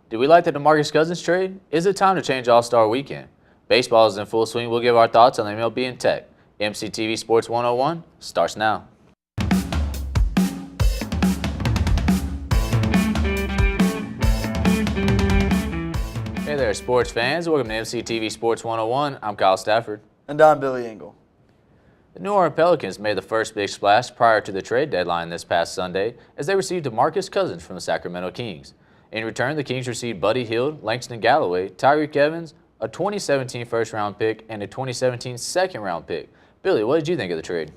Do we like the DeMarcus Cousins trade? Is it time to change AllStar Weekend? Baseball is in full swing. We'll give our thoughts on the MLB and tech. MCTV Sports 101 starts now. Hey there, sports fans. Welcome to MCTV Sports 101. I'm Kyle Stafford. And I'm Billy Ingle. The New Orleans Pelicans made the first big splash prior to the trade deadline this past Sunday as they received DeMarcus Cousins from the Sacramento Kings. In return, the Kings received Buddy Hield, Langston Galloway, Tyreek Evans, a 2017 first-round pick, and a 2017 second-round pick. Billy, what did you think of the trade?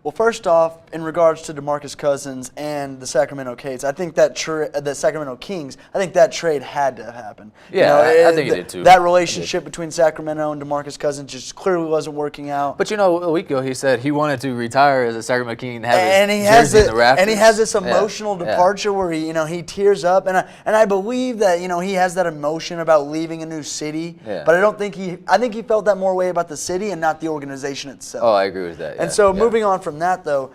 Well, first off, in regards to DeMarcus Cousins and the Sacramento Kings, I think that the Sacramento Kings, I think that trade had to happen. Yeah, I think it did too. That relationship between Sacramento and DeMarcus Cousins just clearly wasn't working out. But a week ago he said he wanted to retire as a Sacramento King and have his jersey in the rafters. And he has this emotional departure where he tears up, and I believe that he has that emotion about leaving a new city. Yeah. But I think he felt that more way about the city and not the organization itself. Oh, I agree with that. And so moving on from that, though,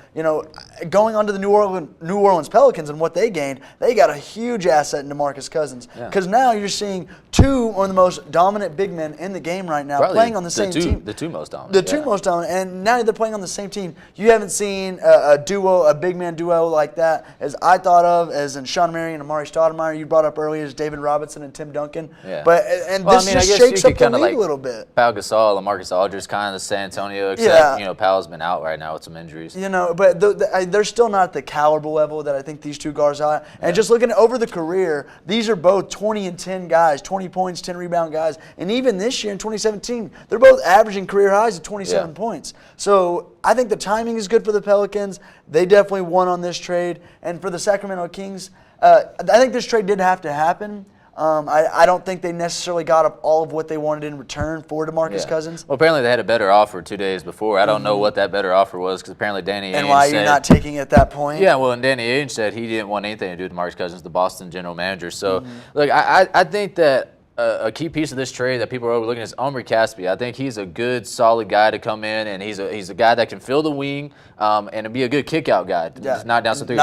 going on to the New Orleans Pelicans and what they gained, they got a huge asset in DeMarcus Cousins. Because now you're seeing two of the most dominant big men in the game right now playing on the same team. The two most dominant. The two most dominant. And now they're playing on the same team. You haven't seen a big man duo like that as I thought of, as in Sean Marion and Amari Stoudemire. You brought up earlier as David Robinson and Tim Duncan. Yeah. This just shakes up the league a little bit. Pau Gasol and Marcus Aldridge kind of the San Antonio, except Pau's been out right now with some injuries. But they're still not at the caliber level that I think these two guys are. And just looking over the career, these are both 20 and 10 guys, 20 points, 10 rebound guys. And even this year in 2017, they're both averaging career highs of 27 points. So I think the timing is good for the Pelicans. They definitely won on this trade. And for the Sacramento Kings, I think this trade did have to happen. I don't think they necessarily got all of what they wanted in return for DeMarcus Cousins. Well, apparently they had a better offer 2 days before. I don't know what that better offer was because apparently Danny Ainge said. And why you're not taking it at that point? Yeah, well, and Danny Ainge said he didn't want anything to do with DeMarcus Cousins, the Boston general manager. So, look, I think that a key piece of this trade that people are overlooking is Omri Caspi. I think he's a good, solid guy to come in, and he's a guy that can fill the wing and be a good kick-out guy. Just knock down some threes.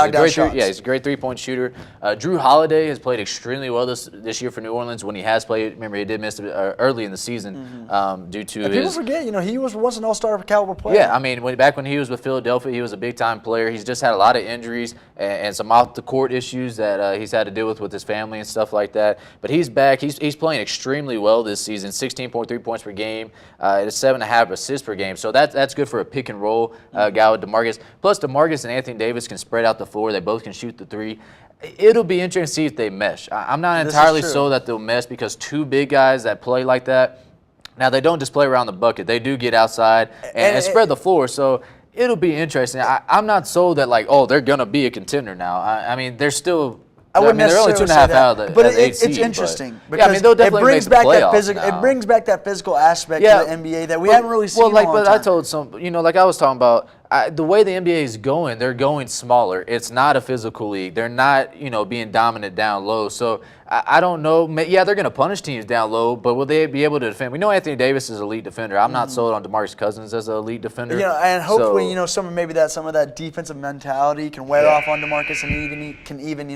He's a great three-point shooter. Drew Holiday has played extremely well this year for New Orleans when he has played. Remember, he did miss early in the season due to his. People forget, he was once an all-star caliber player. Yeah, I mean, back when he was with Philadelphia, he was a big-time player. He's just had a lot of injuries and some off-the-court issues that he's had to deal with his family and stuff like that. But he's back. He's playing extremely well this season. 16.3 points per game, 7.5 assists per game. So that's good for a pick-and-roll guy with DeMarcus. Plus, DeMarcus and Anthony Davis can spread out the floor. They both can shoot the three. It'll be interesting to see if they mesh. I'm not entirely so that they'll mesh because two big guys that play like that, now they don't just play around the bucket. They do get outside and spread the floor. So it'll be interesting. I'm not sold that they're going to be a contender now. I mean, they're still – they're only 2.5 out of the it's interesting because it brings back that physical. It brings back that physical aspect to the NBA that we haven't really seen. I told some, like I was talking about, the way the NBA is going, they're going smaller. It's not a physical league. They're not, being dominant down low. So I don't know. Yeah, they're going to punish teams down low, but will they be able to defend? We know Anthony Davis is an elite defender. I'm not sold on DeMarcus Cousins as an elite defender. And hopefully, some of that defensive mentality can wear off on DeMarcus, and he can even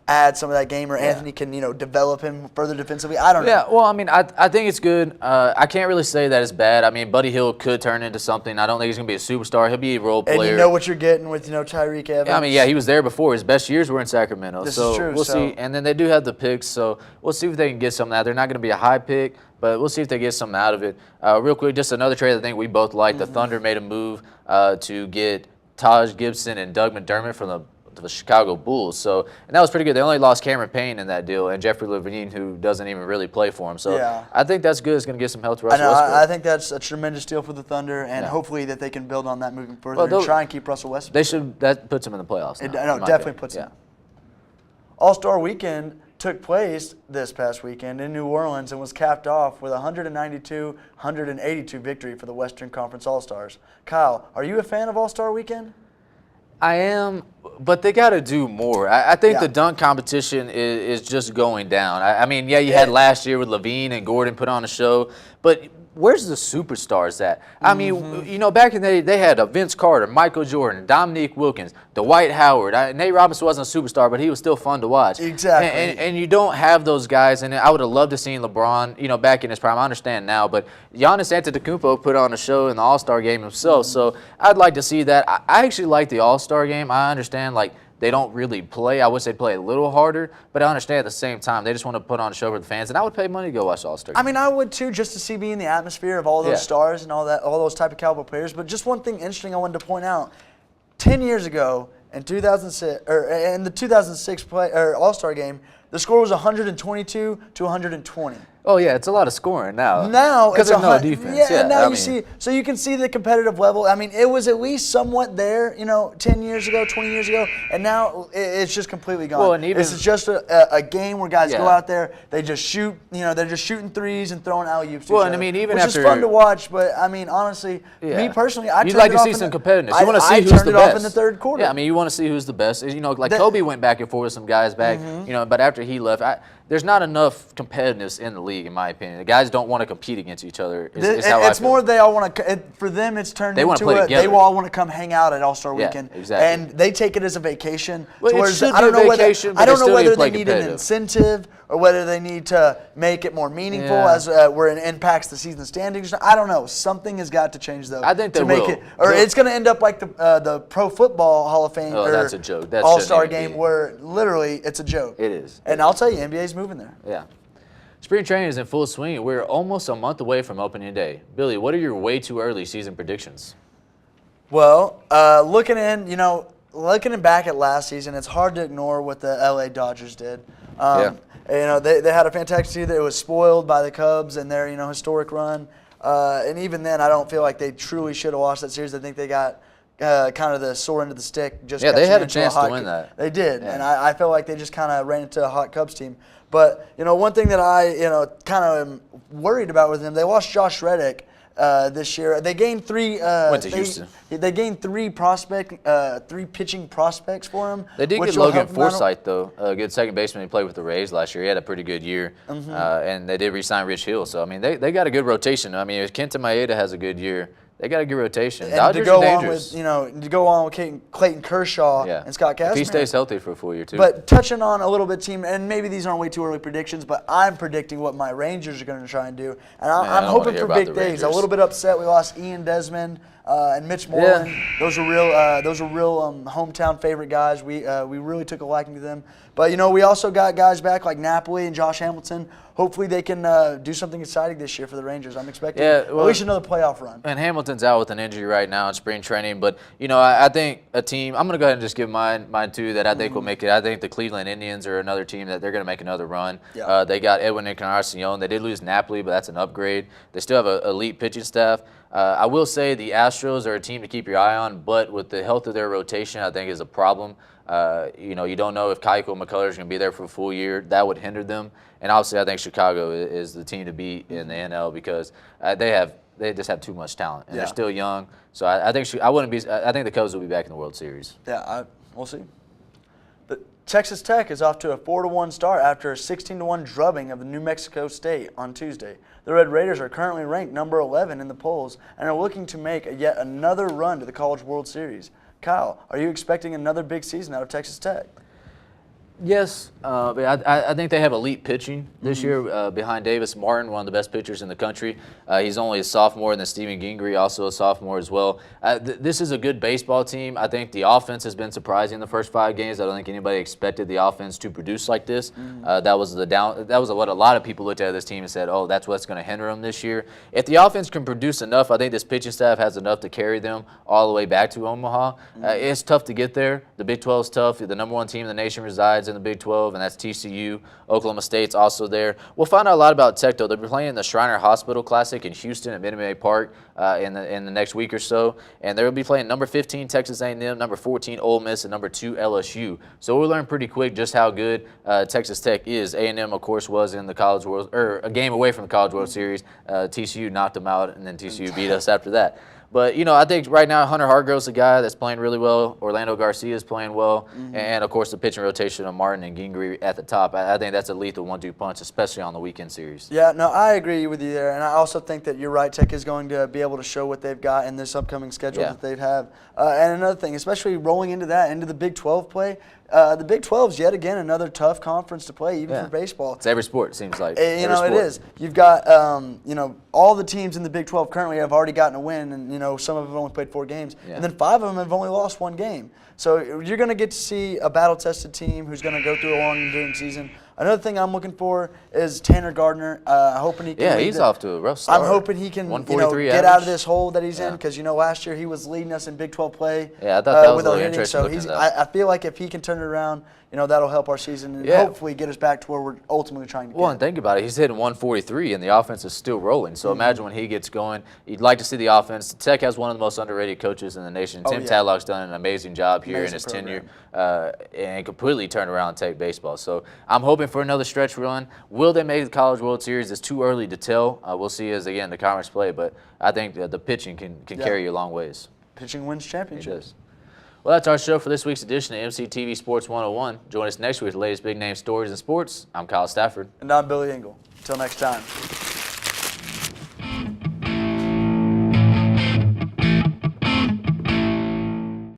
add some of that game, or Anthony can develop him further defensively. I don't know. Yeah, well, I mean, I think it's good. I can't really say that it's bad. I mean, Buddy Hield could turn into something. I don't think he's going to be a superstar. He'll be a role player. And you know what you're getting with Tyreek Evans. Yeah, I mean, he was there before. His best years were in Sacramento. This is true. We'll see. And then they do have the picks, so we'll see if they can get something out. They're not going to be a high pick, but we'll see if they get something out of it. Real quick, just another trade I think we both like. The Thunder made a move to get Taj Gibson and Doug McDermott from the Chicago Bulls. And that was pretty good. They only lost Cameron Payne in that deal and Jeffrey Levine, who doesn't even really play for him. So I think that's good. It's going to get some help to Russell Westbrook. I think that's a tremendous deal for the Thunder, and hopefully that they can build on that moving further and try and keep Russell Westbrook. That puts them in the playoffs. Definitely puts them. All-Star Weekend took place this past weekend in New Orleans and was capped off with a 192-182 victory for the Western Conference All-Stars. Kyle, are you a fan of All-Star Weekend? I am, but they got to do more. I think the dunk competition is just going down. I mean, you had last year with Levine and Gordon put on a show, but where's the superstars at? I mean, you know, back in the day, they had Vince Carter, Michael Jordan, Dominique Wilkins, Dwight Howard. Nate Robinson wasn't a superstar, but he was still fun to watch. Exactly. And you don't have those guys. And I would have loved to see LeBron, you know, back in his prime. I understand now, but Giannis Antetokounmpo put on a show in the All-Star game himself. So I'd like to see that. I actually like the All-Star game. I understand, like, they don't really play. I wish they'd play a little harder, but I understand at the same time they just want to put on a show for the fans, and I would pay money to go watch All-Star. I mean, I would too, just to be in the atmosphere of all those stars and all those type of caliber players. But just one thing interesting I wanted to point out: 10 years ago, in 2006, or in the 2006 All-Star game, the score was 122 to 120. Oh yeah, it's a lot of scoring now. Now because there's no defense. Yeah, and now you see, so you can see the competitive level. I mean, it was at least somewhat there, you know, 10 years ago, 20 years ago, and now it's just completely gone. Well, and even this is just a game where guys go out there, they just shoot, you know, they're just shooting threes and throwing alley-oops. Well, and I mean, even which after, is fun to watch, but I mean, honestly, me personally, you'd like to see some competitiveness. You want to see who's the best. I turned it off in the third quarter. Yeah, I mean, you want to see who's the best. You know, like Kobe went back and forth with some guys back, you know, but after he left, there's not enough competitiveness in the league, in my opinion. The guys don't want to compete against each other. It's more they all want to. For them, it's turned into they all want to come hang out at AllStar Weekend, exactly. And they take it as a vacation. Well, it should be a vacation, I don't know whether they need an incentive or whether they need to make it more meaningful as where it impacts the season standings. I don't know. Something has got to change though. I think they to make will. It, or it's going to end up like the Pro Football Hall of Fame. Oh, that's a joke. That All-Star game where literally it's a joke. It is. And I'll tell you, NBA's moving there. Yeah. Spring training is in full swing. We're almost a month away from opening day. Billy, what are your way too early season predictions? Well, looking back at last season, it's hard to ignore what the LA Dodgers did. You know, they had a fantastic season. It was spoiled by the Cubs and their, you know, historic run. And even then, I don't feel like they truly should have lost that series. I think they got kind of the sore end of the stick. They had a chance to win that. They did, and I feel like they just kind of ran into a hot Cubs team. But, you know, one thing that I, you know, kind of am worried about with them, they lost Josh Reddick this year. They gained went to Houston. They gained three pitching prospects for him. They did get Logan Forsythe, though, a good second baseman. He played with the Rays last year. He had a pretty good year. And they did re-sign Rich Hill. So, I mean, they got a good rotation. I mean, if Kenta Maeda has a good year, they got a good rotation. And Dodgers to go are dangerous. to go on with Clayton Kershaw and Scott Kazmir. If he stays healthy for a full year, too. But touching on a little bit, team, and maybe these aren't way too early predictions, but I'm predicting what my Rangers are going to try and do. And I'm hoping for big days. A little bit upset we lost Ian Desmond and Mitch Moreland. Those are real hometown favorite guys. We really took a liking to them. But, you know, we also got guys back like Napoli and Josh Hamilton. Hopefully they can do something exciting this year for the Rangers. I'm expecting at least another playoff run. And Hamilton's out with an injury right now in spring training. But, you know, I think a team – I'm going to go ahead and just give mine too, that I think will make it. I think the Cleveland Indians are another team that they're going to make another run. They got Edwin Encarnacion. They did lose Napoli, but that's an upgrade. They still have an elite pitching staff. I will say the Astros are a team to keep your eye on, but with the health of their rotation, I think is a problem. You know, you don't know if Keiko McCullers is going to be there for a full year. That would hinder them. And obviously, I think Chicago is the team to beat in the NL because they just have too much talent and they're still young. So I think I think the Cubs will be back in the World Series. Yeah, we'll see. But Texas Tech is off to a 4-1 start after a 16-1 drubbing of the New Mexico State on Tuesday. The Red Raiders are currently ranked number 11 in the polls and are looking to make yet another run to the College World Series. Kyle, are you expecting another big season out of Texas Tech? Yes, I think they have elite pitching this year behind Davis Martin, one of the best pitchers in the country. He's only a sophomore, and then Stephen Gingrey, also a sophomore as well. This is a good baseball team. I think the offense has been surprising the first 5 games. I don't think anybody expected the offense to produce like this. That was what a lot of people looked at this team and said, oh, that's what's going to hinder them this year. If the offense can produce enough, I think this pitching staff has enough to carry them all the way back to Omaha. It's tough to get there. The Big 12 is tough. The number 1 team in the nation resides in the Big 12, and that's TCU. Oklahoma State's also there. We'll find out a lot about Tech, though. They'll be playing the Shriner Hospital Classic in Houston at Minute Maid Park in the next week or so, and they'll be playing number 15 Texas A&M, number 14 Ole Miss, and number 2 LSU. So we'll learn pretty quick just how good Texas Tech is. A&M, of course, was in the College World, or a game away from the College World Series. TCU knocked them out, and then TCU beat us after that. But, you know, I think right now Hunter Hargrove's a guy that's playing really well. Orlando Garcia is playing well. And, of course, the pitching rotation of Martin and Gingrey at the top. I think that's a lethal 1-2 punch, especially on the weekend series. Yeah, no, I agree with you there. And I also think that you're right. Tech is going to be able to show what they've got in this upcoming schedule that they have. And another thing, especially rolling into the Big 12 play, the Big 12 is yet again another tough conference to play, even for baseball. It's every sport, it seems like. You know, it is. You've got, you know, all the teams in the Big 12 currently have already gotten a win, and, you know, some of them have only played 4 games. And then 5 of them have only lost 1 game. So you're going to get to see a battle-tested team who's going to go through a long, enduring season. Another thing I'm looking for is Tanner Gardner. Hoping he can. Yeah, he's off to a rough start. I'm hoping he can, get out of this hole that he's in, because, you know, last year he was leading us in Big 12 play. Yeah, I thought that was with really hitting. So I feel like if he can turn it around, you know, that'll help our season and hopefully get us back to where we're ultimately trying to get. Well, and think about it. He's hitting 143, and the offense is still rolling. So imagine when he gets going. You'd like to see the offense. Tech has one of the most underrated coaches in the nation. Tim Tadlock's done an amazing job here in his tenure and completely turned around Tech baseball. So I'm hoping for another stretch run. Will they make the College World Series? It's too early to tell. We'll see as, again, the conference play. But I think the pitching can carry you a long ways. Pitching wins championships. Well, that's our show for this week's edition of MCTV Sports 101. Join us next week with the latest big-name stories in sports. I'm Kyle Stafford. And I'm Billy Ingle. Until next time.